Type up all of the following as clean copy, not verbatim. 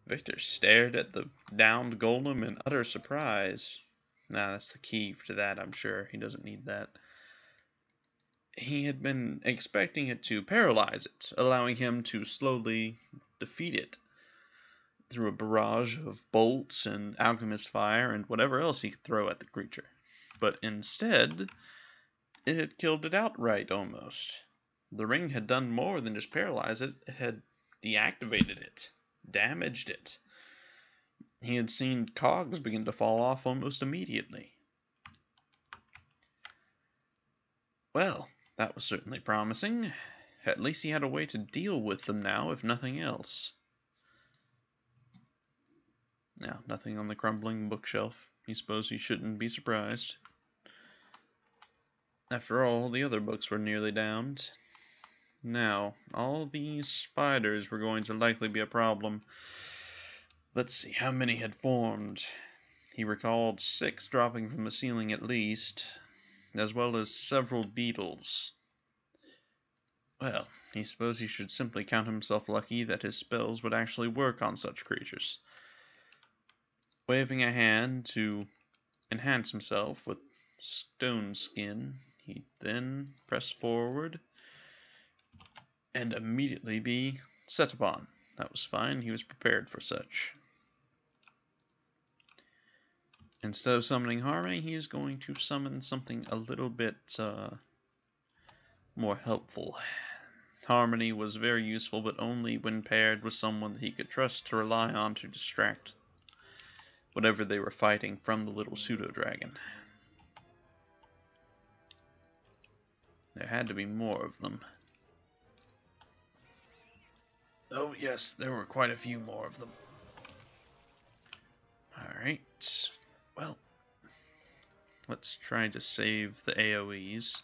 Victor stared at the downed golem in utter surprise. Nah, that's the key to that, I'm sure. He doesn't need that. He had been expecting it to paralyze it, allowing him to slowly defeat it through a barrage of bolts and alchemist fire and whatever else he could throw at the creature. But instead, it had killed it outright almost. The ring had done more than just paralyze it, it had deactivated it, damaged it. He had seen cogs begin to fall off almost immediately. Well, that was certainly promising. At least he had a way to deal with them now, if nothing else. Now, nothing on the crumbling bookshelf. I suppose he shouldn't be surprised. After all, the other books were nearly downed. Now, all these spiders were going to likely be a problem. Let's see, how many had formed? He recalled 6 dropping from the ceiling at least, as well as several beetles. Well, he supposed he should simply count himself lucky that his spells would actually work on such creatures. Waving a hand to enhance himself with stone skin, he then pressed forward and immediately be set upon. That was fine, he was prepared for such. Instead of summoning Harmony, he is going to summon something a little bit more helpful. Harmony was very useful, but only when paired with someone that he could trust to rely on to distract whatever they were fighting from the little pseudo-dragon. There had to be more of them. Oh yes, there were quite a few more of them. Alright, well, let's try to save the AoEs.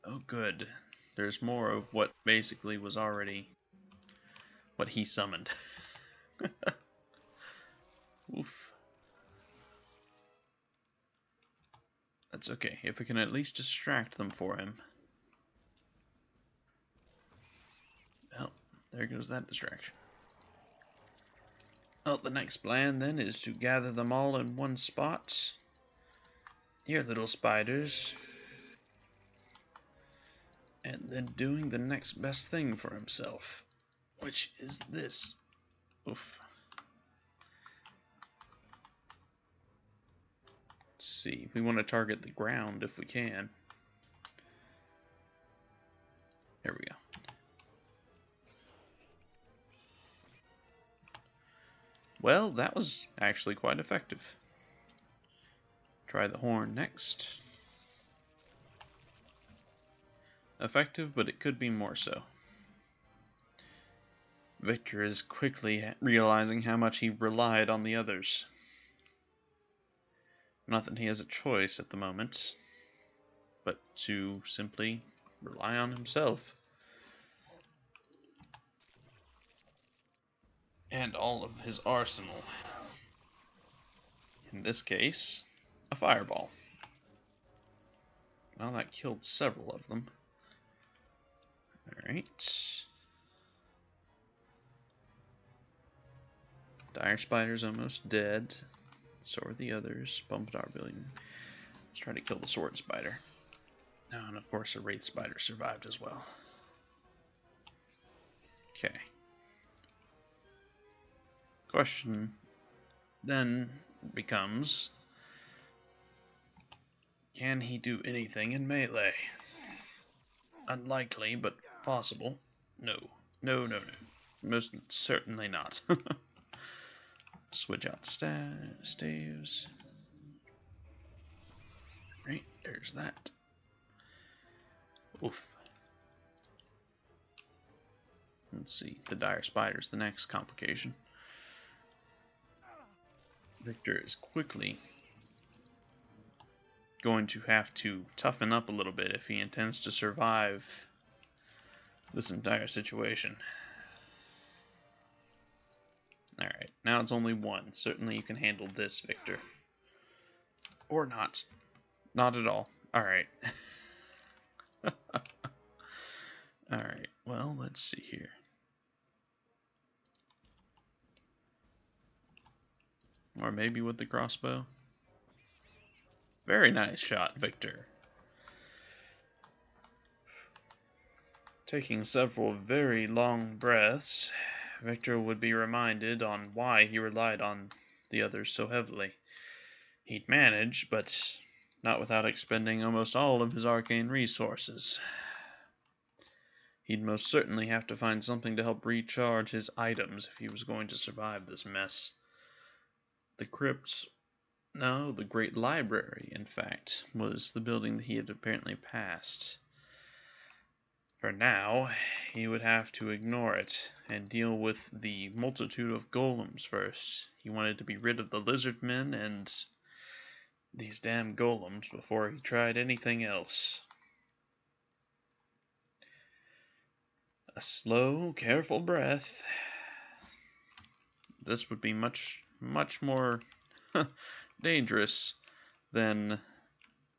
Oh good, there's more of what basically was already what he summoned. Oof. That's okay, if we can at least distract them for him. Well, there goes that distraction. Well, the next plan then is to gather them all in one spot. Here, little spiders. And then doing the next best thing for himself, which is this. Oof. Let's see, we want to target the ground if we can. There we go. Well, that was actually quite effective. Try the horn next. Effective, but it could be more so. Victor is quickly realizing how much he relied on the others. Not that he has a choice at the moment, but to simply rely on himself. And all of his arsenal. In this case, a fireball. Well, that killed several of them. Alright. Dire Spider's almost dead. So are the others. Bumped our building. Let's try to kill the Sword Spider. Oh, and of course a Wraith Spider survived as well. Okay. Question then becomes, can he do anything in melee? Unlikely, but possible. No. No, no, no. Most certainly not. Switch out staves. Right, there's that. Oof. Let's see, the Dire Spider's the next complication. Victor is quickly going to have to toughen up a little bit if he intends to survive this entire situation. Alright, now it's only one. Certainly you can handle this, Victor. Or not. Not at all. Alright. Alright, well, Let's see here. Or maybe with the crossbow. Very nice shot, Victor. Taking several very long breaths, Victor would be reminded on why he relied on the others so heavily. He'd manage, but not without expending almost all of his arcane resources. He'd most certainly have to find something to help recharge his items if he was going to survive this mess. The crypts, no, the Great Library, in fact, was the building that he had apparently passed. For now, he would have to ignore it and deal with the multitude of golems first. He wanted to be rid of the lizard men and these damn golems before he tried anything else. A slow, careful breath. This would be much more dangerous than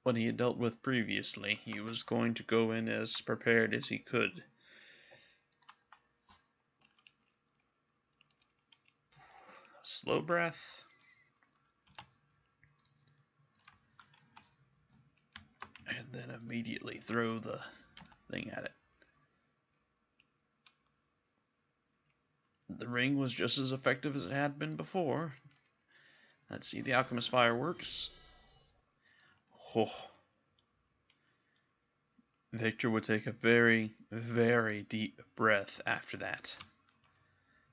what he had dealt with previously. He was going to go in as prepared as he could. Slow breath. And then immediately throw the thing at it. The ring was just as effective as it had been before. Let's see the alchemist fireworks. Oh. Victor would take a very, very deep breath after that.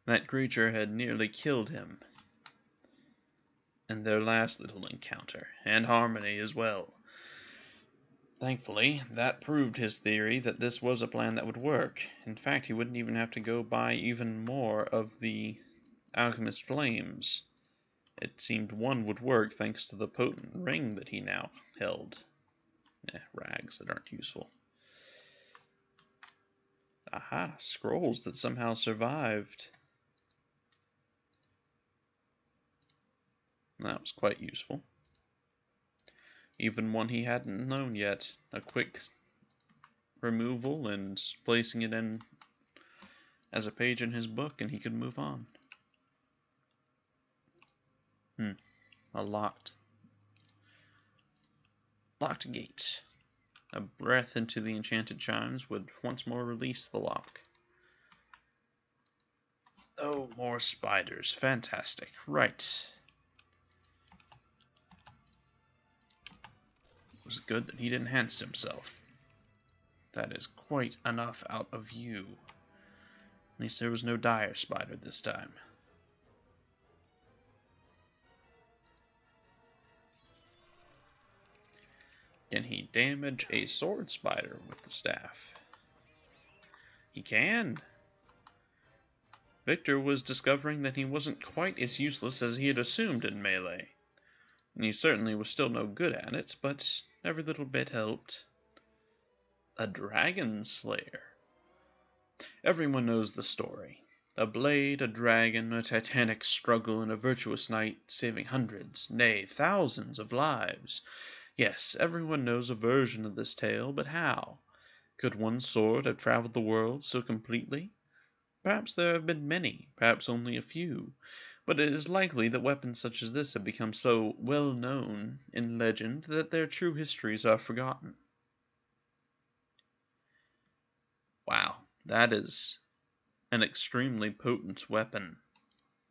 That creature had nearly killed him in their last little encounter, and Harmony as well. Thankfully, that proved his theory that this was a plan that would work. In fact, he wouldn't even have to go buy even more of the alchemist flames. It seemed one would work thanks to the potent ring that he now held. Rags that aren't useful. Aha, scrolls that somehow survived. That was quite useful. Even one he hadn't known yet. A quick removal and placing it in as a page in his book, and he could move on. A locked gate. A breath into the enchanted chimes would once more release the lock. Oh, more spiders. Fantastic. Right. It was good that he didn't enhance himself. That is quite enough out of you. At least there was no dire spider this time. Can he damage a sword spider with the staff? He can. Victor was discovering that he wasn't quite as useless as he had assumed in melee. And he certainly was still no good at it, but every little bit helped. A dragon slayer. Everyone knows the story. A blade, a dragon, a titanic struggle, and a virtuous knight saving hundreds, nay, thousands of lives. Yes, everyone knows a version of this tale, but how? Could one sword have traveled the world so completely? Perhaps there have been many, perhaps only a few, but it is likely that weapons such as this have become so well known in legend that their true histories are forgotten. Wow, that is an extremely potent weapon,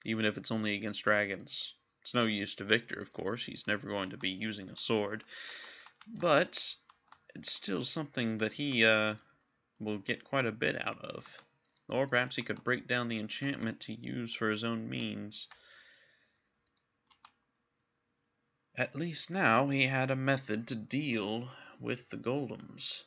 even if it's only against dragons. It's no use to Victor, of course. He's never going to be using a sword. But it's still something that he will get quite a bit out of. Or perhaps he could break down the enchantment to use for his own means. At least now he had a method to deal with the golems.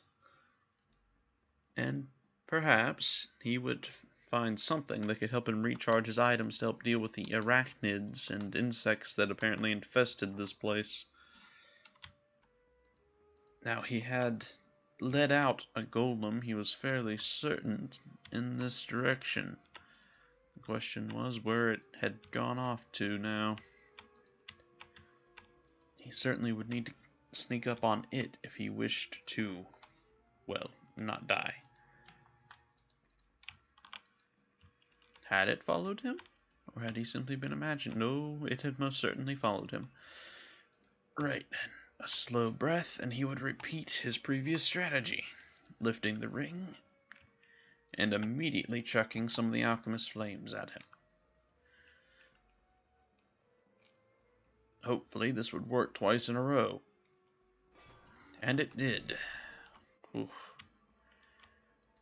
And perhaps he would find something that could help him recharge his items to help deal with the arachnids and insects that apparently infested this place. Now, he had led out a golem, he was fairly certain, in this direction. The question was where it had gone off to now. He certainly would need to sneak up on it if he wished to, well, not die. Had it followed him? Or had he simply been imagined? No, it had most certainly followed him. Right then. A slow breath, and he would repeat his previous strategy, lifting the ring and immediately chucking some of the alchemist's flames at him. Hopefully this would work twice in a row. And it did. Oof.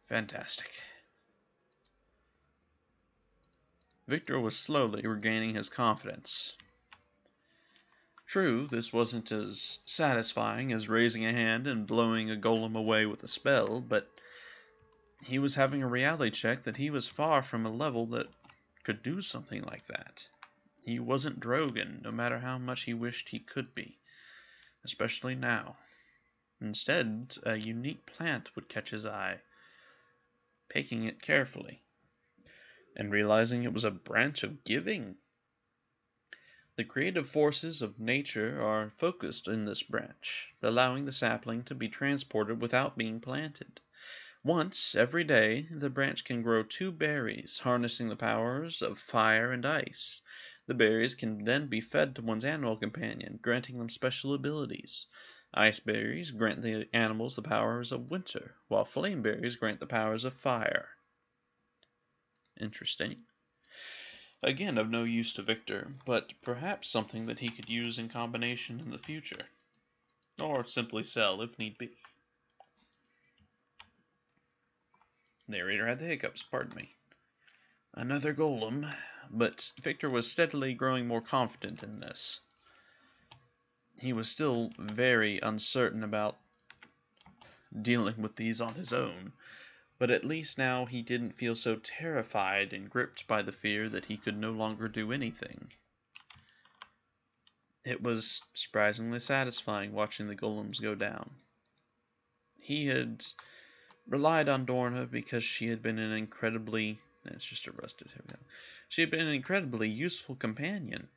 Fantastic. Victor was slowly regaining his confidence. True, this wasn't as satisfying as raising a hand and blowing a golem away with a spell, but he was having a reality check that he was far from a level that could do something like that. He wasn't Drogon, no matter how much he wished he could be, especially now. Instead, a unique plant would catch his eye. Picking it carefully, and realizing it was a branch of giving. The creative forces of nature are focused in this branch, allowing the sapling to be transported without being planted. Once every day, the branch can grow 2 berries, harnessing the powers of fire and ice. The berries can then be fed to one's animal companion, granting them special abilities. Ice berries grant the animals the powers of winter, while flame berries grant the powers of fire. Interesting. Again, of no use to Victor, but perhaps something that he could use in combination in the future. Or simply sell if need be. Narrator had the hiccups, pardon me. Another golem, but Victor was steadily growing more confident in this. He was still very uncertain about dealing with these on his own, but at least now he didn't feel so terrified and gripped by the fear that he could no longer do anything. It was surprisingly satisfying watching the golems go down. He had relied on Dorna because she had been an incredibly... It's just a rusted... Here we go. She had been an incredibly useful companion.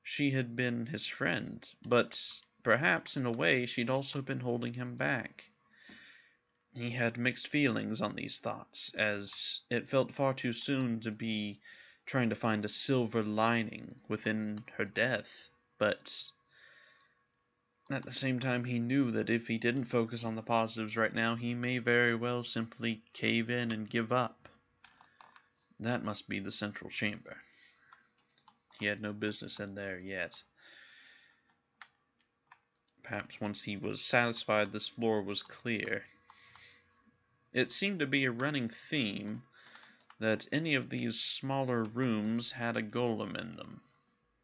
She had been his friend, but perhaps in a way she'd also been holding him back. He had mixed feelings on these thoughts, as it felt far too soon to be trying to find a silver lining within her death, but at the same time he knew that if he didn't focus on the positives right now, he may very well simply cave in and give up. That must be the central chamber. He had no business in there yet. Perhaps once he was satisfied this floor was clear. It seemed to be a running theme that any of these smaller rooms had a golem in them.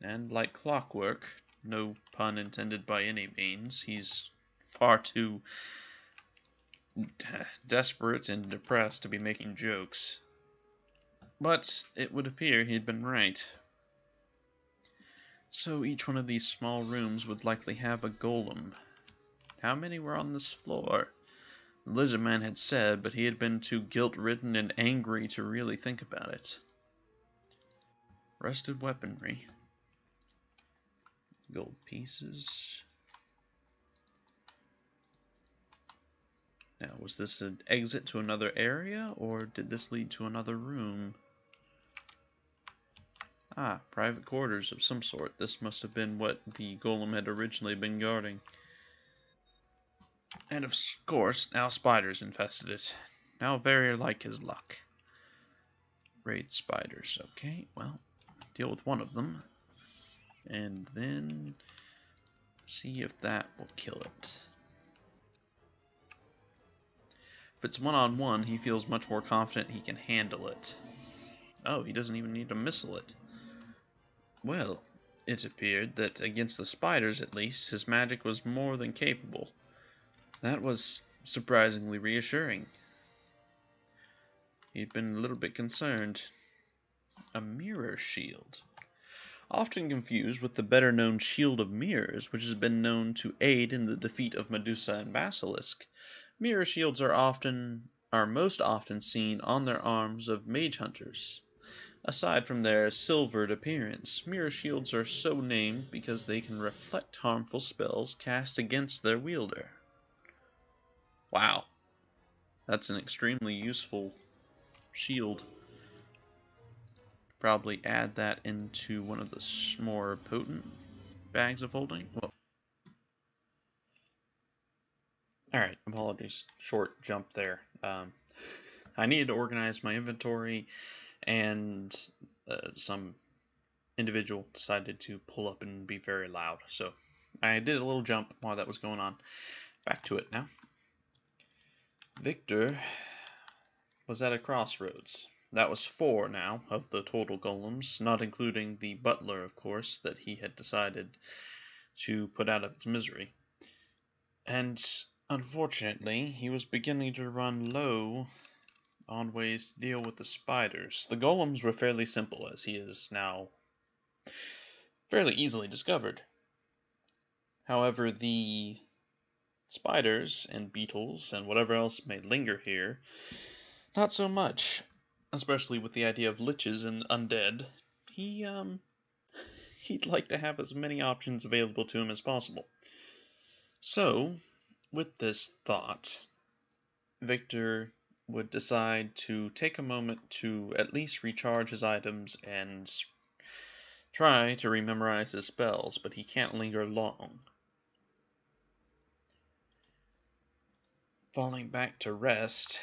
And like clockwork, no pun intended by any means, he's far too desperate and depressed to be making jokes. But it would appear he'd been right. So each one of these small rooms would likely have a golem. How many were on this floor? The lizard man had said, but he had been too guilt-ridden and angry to really think about it. Rusted weaponry. Gold pieces. Now, was this an exit to another area, or did this lead to another room? Ah, private quarters of some sort. This must have been what the golem had originally been guarding. And of course, now spiders infested it. Now very like his luck. Wraith spiders. Okay, well, deal with one of them. And then see if that will kill it. If it's one-on-one, he feels much more confident he can handle it. Oh, he doesn't even need to missile it. Well, it appeared that against the spiders, at least, his magic was more than capable. That was surprisingly reassuring. He'd been a little bit concerned. A mirror shield. Often confused with the better-known Shield of Mirrors, which has been known to aid in the defeat of Medusa and Basilisk, mirror shields are most often seen on their arms of mage hunters. Aside from their silvered appearance, mirror shields are so named because they can reflect harmful spells cast against their wielder. Wow, that's an extremely useful shield. Probably add that into one of the more potent bags of holding. Well, alright, apologies. Short jump there. I needed to organize my inventory, and some individual decided to pull up and be very loud. So I did a little jump while that was going on. Back to it now. Victor was at a crossroads. That was 4 now of the total golems, not including the butler, of course, that he had decided to put out of its misery. And unfortunately, he was beginning to run low on ways to deal with the spiders. The golems were fairly simple, as he is now fairly easily discovered. However, the spiders and beetles and whatever else may linger here, not so much. Especially with the idea of liches and undead. He'd like to have as many options available to him as possible. So, with this thought, Victor would decide to take a moment to at least recharge his items and try to rememorize his spells, but he can't linger long. Falling back to rest,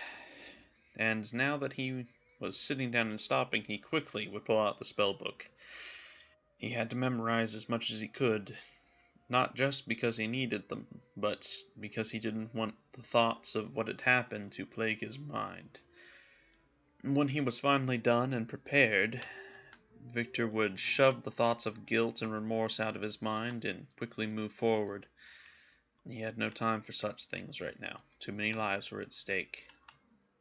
and now that he was sitting down and stopping, he quickly would pull out the spell book. He had to memorize as much as he could, not just because he needed them, but because he didn't want the thoughts of what had happened to plague his mind. When he was finally done and prepared, Victor would shove the thoughts of guilt and remorse out of his mind and quickly move forward. He had no time for such things right now. Too many lives were at stake.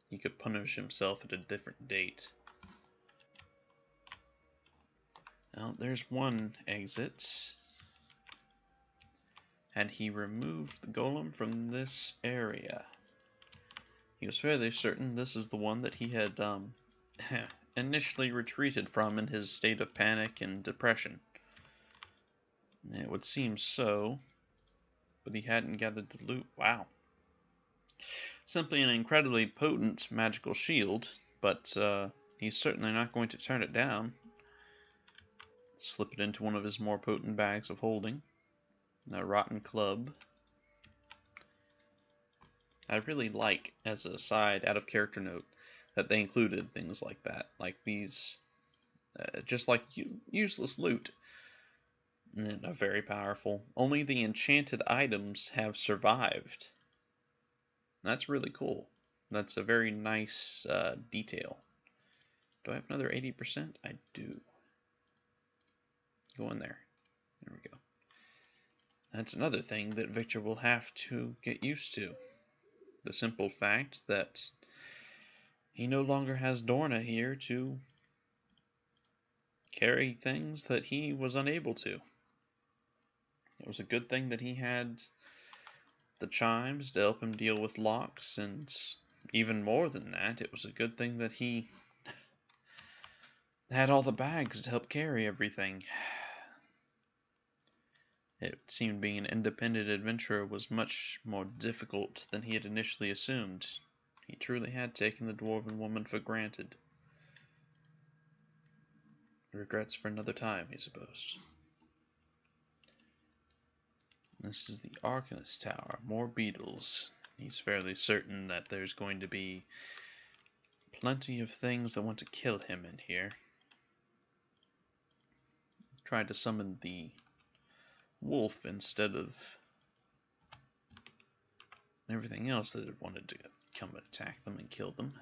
He could punish himself at a different date. Now, there's one exit. And he removed the golem from this area. He was fairly certain this is the one that he had initially retreated from in his state of panic and depression. It would seem so, but he hadn't gathered the loot. Wow. Simply an incredibly potent magical shield, but he's certainly not going to turn it down. Slip it into one of his more potent bags of holding. A rotten club. I really like, as a side out of character note, that they included things like that, like these, just like useless loot. And very powerful. Only the enchanted items have survived. That's really cool. That's a very nice detail. Do I have another 80%? I do. Go in there. There we go. That's another thing that Victor will have to get used to. The simple fact that he no longer has Dorna here to carry things that he was unable to. It was a good thing that he had the chimes to help him deal with locks, and even more than that, it was a good thing that he had all the bags to help carry everything. It seemed being an independent adventurer was much more difficult than he had initially assumed. He truly had taken the dwarven woman for granted. Regrets for another time, he supposed. This is the Arcanist Tower. More beetles. He's fairly certain that there's going to be plenty of things that want to kill him in here. Tried to summon the wolf instead of everything else that had wanted to come and attack them and kill them.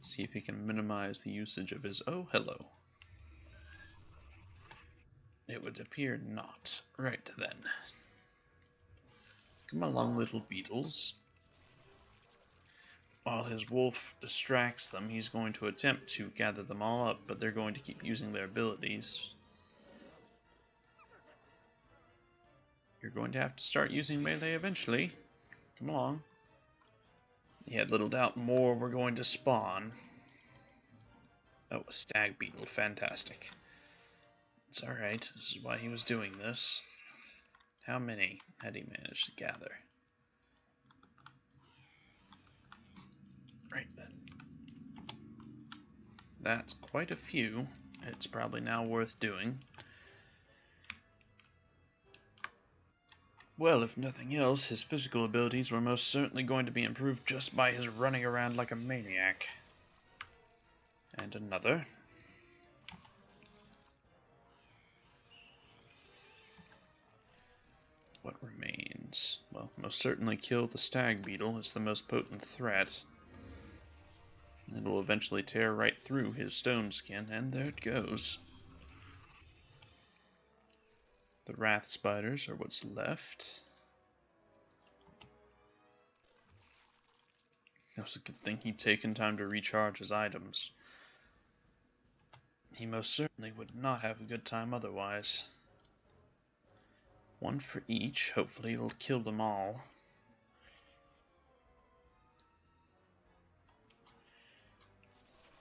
See if he can minimize the usage of his oh hello. It would appear not. Right then. Come along, little beetles. While his wolf distracts them, he's going to attempt to gather them all up, but they're going to keep using their abilities. You're going to have to start using melee eventually. Come along. He had little doubt more were going to spawn. Oh, a stag beetle. Fantastic. It's alright. This is why he was doing this. How many had he managed to gather? Right then. That's quite a few. It's probably now worth doing. Well, if nothing else, his physical abilities were most certainly going to be improved just by his running around like a maniac. And another. What remains? Well, most certainly kill the stag beetle. It's the most potent threat. It will eventually tear right through his stone skin, and there it goes. The wrath spiders are what's left. It was a good thing he'd taken time to recharge his items. He most certainly would not have a good time otherwise. One for each. Hopefully it'll kill them all.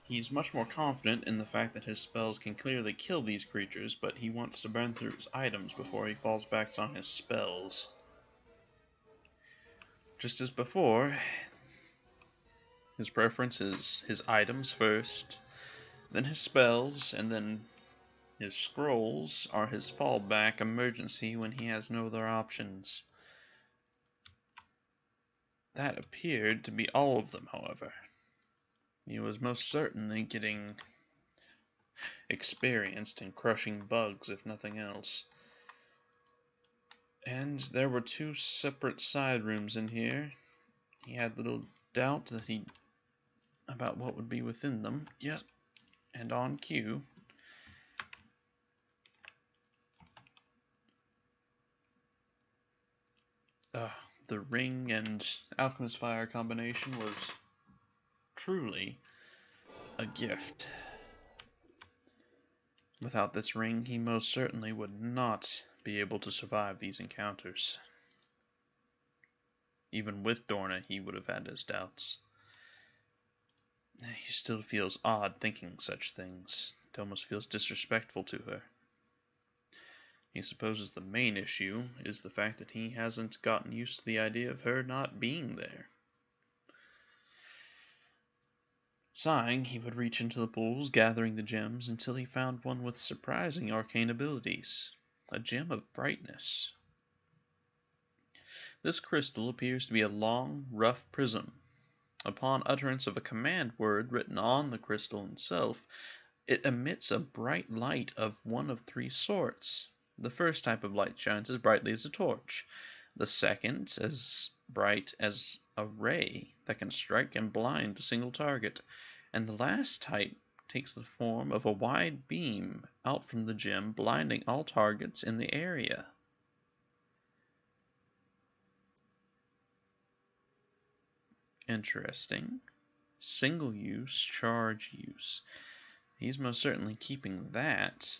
He's much more confident in the fact that his spells can clearly kill these creatures, but he wants to burn through his items before he falls back on his spells. Just as before, his preference is his items first, then his spells, and then his scrolls are his fallback emergency when he has no other options. That appeared to be all of them, however. He was most certainly getting experienced in crushing bugs, if nothing else. And there were two separate side rooms in here. He had little doubt about what would be within them. Yes, and on cue. The ring and alchemist fire combination was truly a gift. Without this ring, he most certainly would not be able to survive these encounters. Even with Dorna, he would have had his doubts. He still feels odd thinking such things. It almost feels disrespectful to her. He supposes the main issue is the fact that he hasn't gotten used to the idea of her not being there. Sighing, he would reach into the pools, gathering the gems, until he found one with surprising arcane abilities. A gem of brightness. This crystal appears to be a long, rough prism. Upon utterance of a command word written on the crystal itself, it emits a bright light of one of three sorts. The first type of light shines as brightly as a torch. The second as bright as a ray that can strike and blind a single target. And the last type takes the form of a wide beam out from the gem, blinding all targets in the area. Interesting. Single use, charge use. He's most certainly keeping that.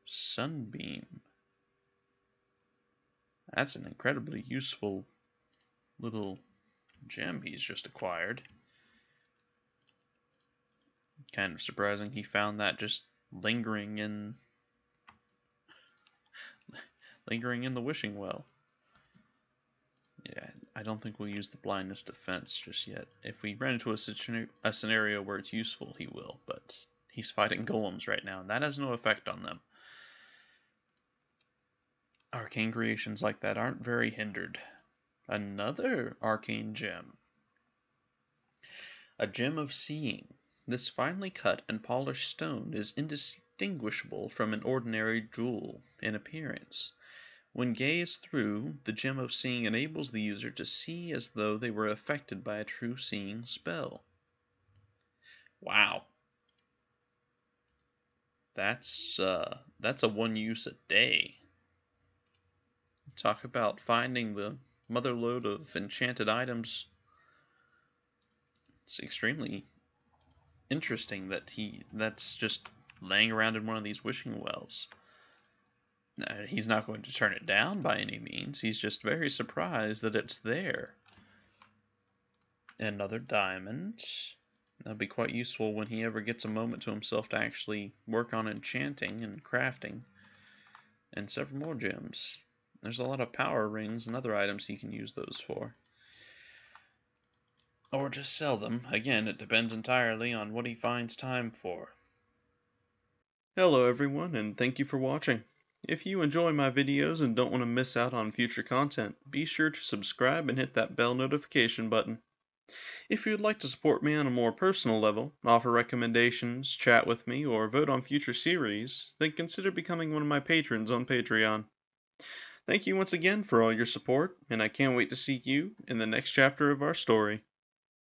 Sunbeam. That's an incredibly useful little gem he's just acquired. Kind of surprising he found that just lingering in the wishing well. Yeah, I don't think we'll use the blindness defense just yet. If we run into a scenario where it's useful, he will, but he's fighting golems right now, and that has no effect on them. Arcane creations like that aren't very hindered. Another arcane gem. A gem of seeing. This finely cut and polished stone is indistinguishable from an ordinary jewel in appearance. When gazed through, the gem of seeing enables the user to see as though they were affected by a true seeing spell. Wow. That's a one use a day. Talk about finding the motherlode of enchanted items. It's extremely interesting that that's just laying around in one of these wishing wells. He's not going to turn it down by any means. He's just very surprised that it's there. Another diamond. That'll be quite useful when he ever gets a moment to himself to actually work on enchanting and crafting. And several more gems. There's a lot of power rings and other items he can use those for. Or just sell them. Again, it depends entirely on what he finds time for. Hello everyone, and thank you for watching. If you enjoy my videos and don't want to miss out on future content, be sure to subscribe and hit that bell notification button. If you'd like to support me on a more personal level, offer recommendations, chat with me, or vote on future series, then consider becoming one of my patrons on Patreon. Thank you once again for all your support, and I can't wait to see you in the next chapter of our story.